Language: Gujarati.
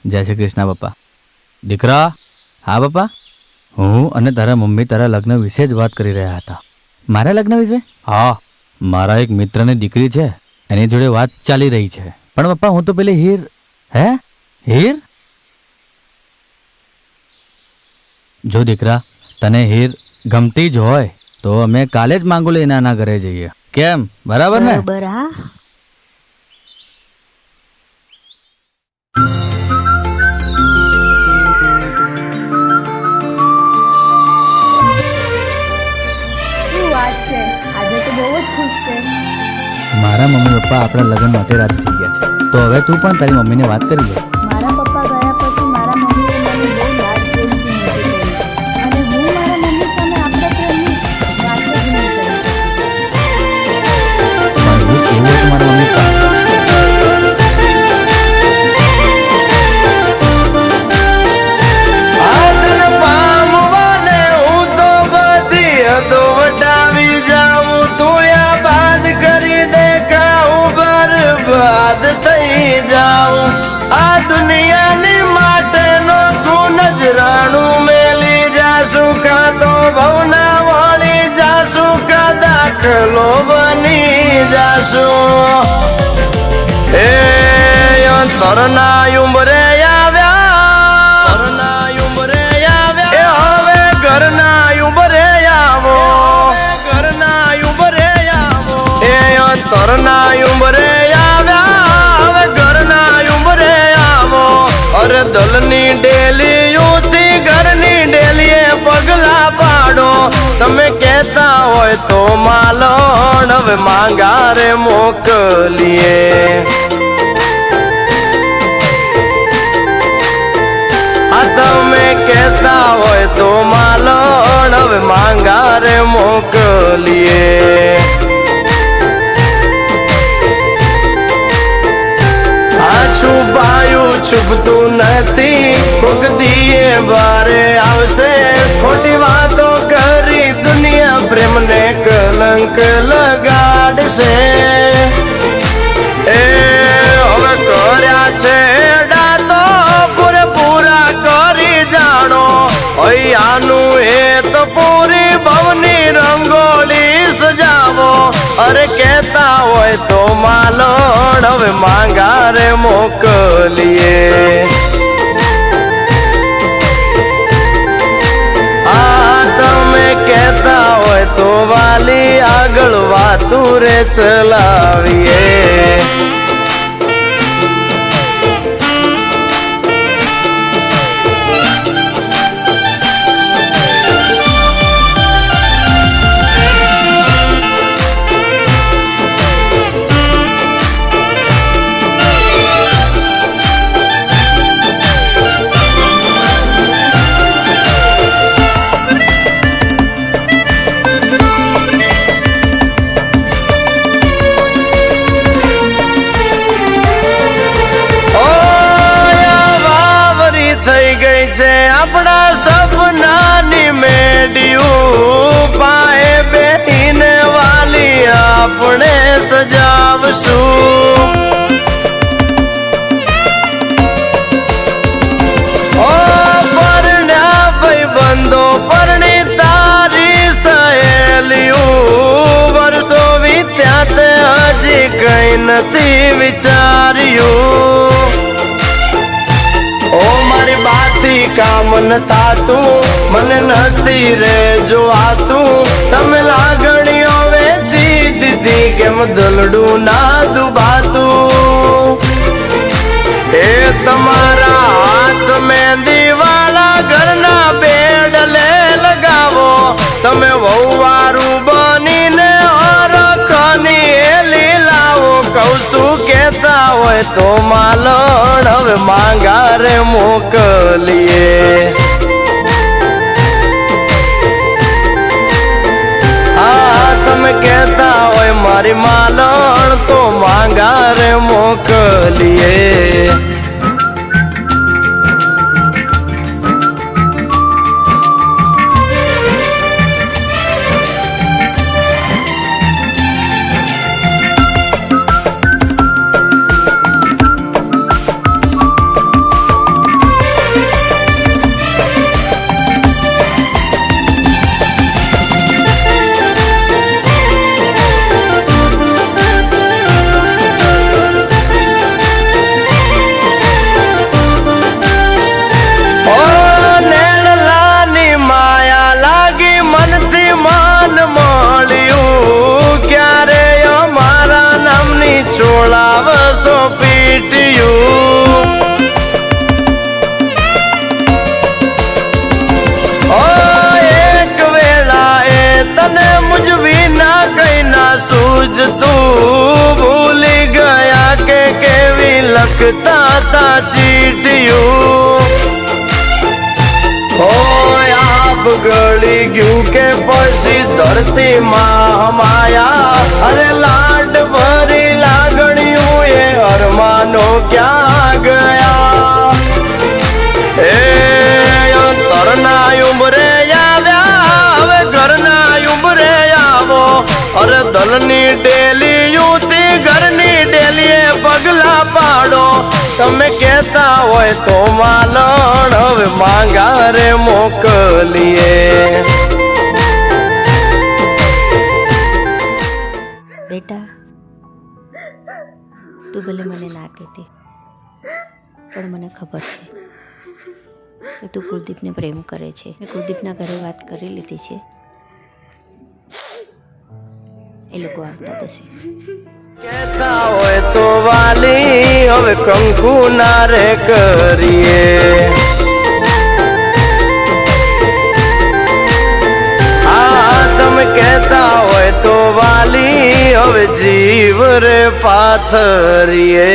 જય શ્રી કૃષ્ણ પપ્પા. દીકરા. હા પપ્પા. હું અને તારા મમ્મી તારા લગ્ન વિશે જ વાત કરી રહ્યા હતા. મારા લગ્ન વિશે? હા, મારા એક મિત્રની દીકરી છે, એની જોડે વાત ચાલી રહી છે. પણ પપ્પા હું તો પેલી હીર. હે? હીર? જો દીકરા, તને હીર ગમતી જ હોય તો અમે કાલે જ માંગુ લઈને આના ઘરે જઈએ. કેમ, બરાબર ને? બરાબર. હા, શું વાત છે, આજે તો બહુ જ ખુશ છે. મારા મમ્મી પપ્પા આપણા લગ્ન માટે રાજી થઈ ગયા છે. તો હવે તું પણ તારી મમ્મીને વાત કરી લે. મારા પપ્પા ગયા પછી મારા મમ્મીએ મને બહુ લાડ પ્રેમથી મોટી કરી અને હું મારા મમ્મી સામે આપણા પ્રેમની વાત જ નહીં કરી. પણ હું કેવું હોય તમારા મમ્મી પપ્પા? આદન પામવાને હું તો બધી હદો વટાવી જાઉં, તું આ બાદ કરી દે કાઉં બરબાદ થઈ જાઉં. આ દુનિયાની માટેનો તું નજરાણું મેલી જાશું, કાં તો ભવના વળી જાશું, કાં દાખલો બની જાશું. એ તરના ઉંમરે આવ્યા, તરના ઉંમરે આવ્યા, એ હવે ઘરના ઉંમરે આવો, ઘરના ઉંમરે આવો. એ તરના ઉંમરે આવ્યા, હવે ઘરના ઉંમરે આવો. અરે દલની ડેલીઓથી ઘરની ડેલીએ પગલા પાડો. તમે કહેતા હોય તો માલણ હવે માંગારે મોકલીએ. આ તમે કહેતા હોય તો માલણ હવે માંગારે મોકલીએ. આ છુપાયું છુપતું નથી, કોક દીએ બારે આવશે. ખોટી વાતો કરી દુનિયા પ્રેમને કલંક લગાડશે. એ હવે કર્યા છે ડાતો પૂરેપૂરા કરી જાણો. આનું એ તો પૂરી ભવની રંગોળી સજાવો. અરે કહેતા હોય તો માલણ હવે માંગારે મોકલીએ. આ તમે કહેતા હોય તો વાલી આગળ વાતું રે ચલાવીએ. આપણા સપનાની મેડિયું પાએ બેહીને વાલી આપણે સજાવશું. ઓ પરણ્યા ભાઈબંધો, પરણી તારી સહેલીયું, વર્ષો વીત્યા તે હજી કઈ નથી વિચાર્યું. ઓ મારી બાથી કામ ન થાતું, મને નથી રે જોવાતું. તમે લાગણીઓ વેચી દીધી, કેમ દલડું ના દુભાતું. એ તમારા હાથ મહેંદી વાળા ઘરના બેડલે લગાવો. તમે વહુવારું બનીને હરખની એલી લાવો. કહું છું કહેતા હોય તો માલણ હવે માંગારે મોકલીએ. હા તમે કહેતા હોય મારી માલણ તો માંગારે મોકલીએ. લીકતા તા ચીટિયું હોય આપ ગળી ગયું કે પછી ધરતી માં હમાયા અરે લાડ ભરી લાગણીયું એ અરમાનો ક્યાં ગયા એ તરના ઉંબરે આવ્યા હવે ઘરના ઉંબરે આવો અરે દલની ડેલી યુતી ઘરની ડેલીએ પગલા પાડો તમે કહેતા હોય તો માલણ હવે માંગા રે મોકલીએ બેટા તું ભલે મને ના કહેતી પણ મને ખબર છે કે તું કુલદીપને પ્રેમ કરે છે. મેં કુલદીપના ઘરે વાત કરી લીધી છે, એ લોકો આવતા થશે. કહેતા હોય તો વાલી હવે કંકુ ના રે કરીએ હા તમે કહેતા હોય તો વાલી હવે જીવ રે પાથરીએ